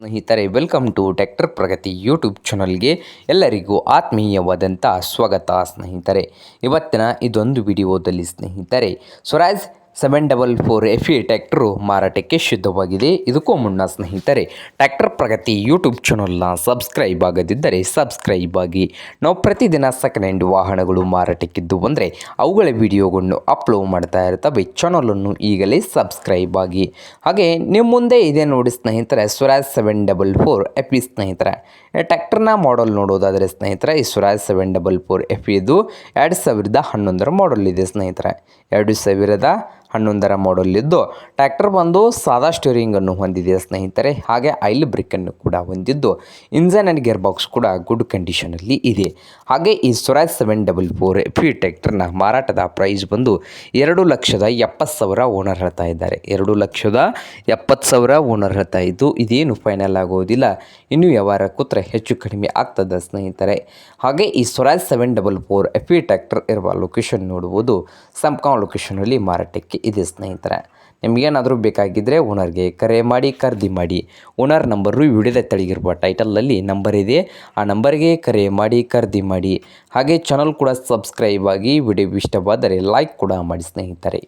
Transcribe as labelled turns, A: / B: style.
A: ಸ್ನೇಹಿತರೆ, welcome to tractor Pragati YouTube ಚಾನಲ್ಗೆ ಎಲ್ಲರಿಗೂ ಆತ್ಮೀಯವಾದಂಥ ಸ್ವಾಗತ. ಸ್ನೇಹಿತರೆ, ಇವತ್ತಿನ ಇದೊಂದು ವಿಡಿಯೋದಲ್ಲಿ ಸ್ನೇಹಿತರೆ ಸ್ವರಾಜ್ 744 FE ಟ್ರ್ಯಾಕ್ಟರು ಮಾರಾಟಕ್ಕೆ ಸಿದ್ಧವಾಗಿದೆ. ಇದಕ್ಕೂ ಮುನ್ನ ಸ್ನೇಹಿತರೆ, ಟ್ರ್ಯಾಕ್ಟರ್ ಪ್ರಗತಿ ಯೂಟ್ಯೂಬ್ ಚಾನಲ್ನ ಸಬ್ಸ್ಕ್ರೈಬ್ ಆಗದಿದ್ದರೆ ಸಬ್ಸ್ಕ್ರೈಬ್ ಆಗಿ. ನಾವು ಪ್ರತಿದಿನ ಸೆಕೆಂಡ್ ಹ್ಯಾಂಡ್ ವಾಹನಗಳು ಮಾರಾಟಕ್ಕಿದ್ದು ಬಂದರೆ ಅವುಗಳ ವಿಡಿಯೋಗಳನ್ನು ಅಪ್ಲೋಡ್ ಮಾಡ್ತಾ ಇರ್ತವೆ. ಚಾನಲನ್ನು ಈಗಲೇ ಸಬ್ಸ್ಕ್ರೈಬ್ ಆಗಿ. ಹಾಗೆ ನಿಮ್ಮ ಮುಂದೆ ಇದೆ ನೋಡಿ ಸ್ನೇಹಿತರೆ, ಸ್ವರಾಜ್ 744 FE ಸ್ನೇಹಿತರೆ. ಟ್ರ್ಯಾಕ್ಟರ್ನ ಮಾಡಲ್ ನೋಡೋದಾದರೆ ಸ್ನೇಹಿತರೆ, ಈ ಸ್ವರಾಜ್ 744 FE ಇದು 2011 ಮಾಡಲ್ ಇದೆ ಸ್ನೇಹಿತರೆ. 2011 ಮಾಡಲ್ ಇದ್ದು ಟ್ರ್ಯಾಕ್ಟರ್ ಬಂದು ಸಾದಾ ಸ್ಟೀರಿಂಗನ್ನು ಹೊಂದಿದೆ ಸ್ನೇಹಿತರೆ. ಹಾಗೆ ಆಯಿಲ್ ಬ್ರೇಕನ್ನು ಕೂಡ ಹೊಂದಿದ್ದು ಇಂಜನ್ ಆ್ಯಂಡ್ ಗೇರ್ ಬಾಕ್ಸ್ ಕೂಡ ಗುಡ್ ಕಂಡೀಷನಲ್ಲಿ ಇದೆ. ಹಾಗೆ ಈ ಸ್ವರಾಜ್ 744 FE ಟ್ರ್ಯಾಕ್ಟರ್ನ ಮಾರಾಟದ ಪ್ರೈಸ್ ಬಂದು 2,70,000 ಓನರ್ ಹೇಳ್ತಾ ಇದ್ದಾರೆ. 2,70,000 ಓನರ್ ಹೇಳ್ತಾ ಇದ್ದು ಇದೇನು ಫೈನಲ್ ಆಗೋದಿಲ್ಲ, ಇನ್ನೂ ವ್ಯವಹಾರ ಕೂತ್ರೆ ಹೆಚ್ಚು ಕಡಿಮೆ ಆಗ್ತದೆ ಸ್ನೇಹಿತರೆ. ಹಾಗೆ ಈ ಸ್ವರಾಜ್ 744 FE ಟ್ರ್ಯಾಕ್ಟರ್ ಇರುವ ಲೊಕೇಶನ್ ನೋಡುವುದು ಸಂಪ್ಕಾಂ ಲೊಕೇಶನಲ್ಲಿ ಮಾರಾಟಕ್ಕೆ ಇದೆ ಸ್ನೇಹಿತರೆ. ನಿಮಗೇನಾದರೂ ಬೇಕಾಗಿದ್ದರೆ ಓನರ್ಗೆ ಕರೆ ಮಾಡಿ ಖರೀದಿ ಮಾಡಿ. ಓನರ್ ನಂಬರು ವಿಡಿಯೋದ ತೆಳಗಿರುವ ಟೈಟಲಲ್ಲಿ ನಂಬರ್ ಇದೆ, ಆ ನಂಬರ್ಗೆ ಕರೆ ಮಾಡಿ ಖರೀದಿ ಮಾಡಿ. ಹಾಗೆ ಚಾನಲ್ ಕೂಡ ಸಬ್ಸ್ಕ್ರೈಬ್ ಆಗಿ. ವಿಡಿಯೋ ಇಷ್ಟವಾದರೆ ಲೈಕ್ ಕೂಡ ಮಾಡಿ ಸ್ನೇಹಿತರೆ.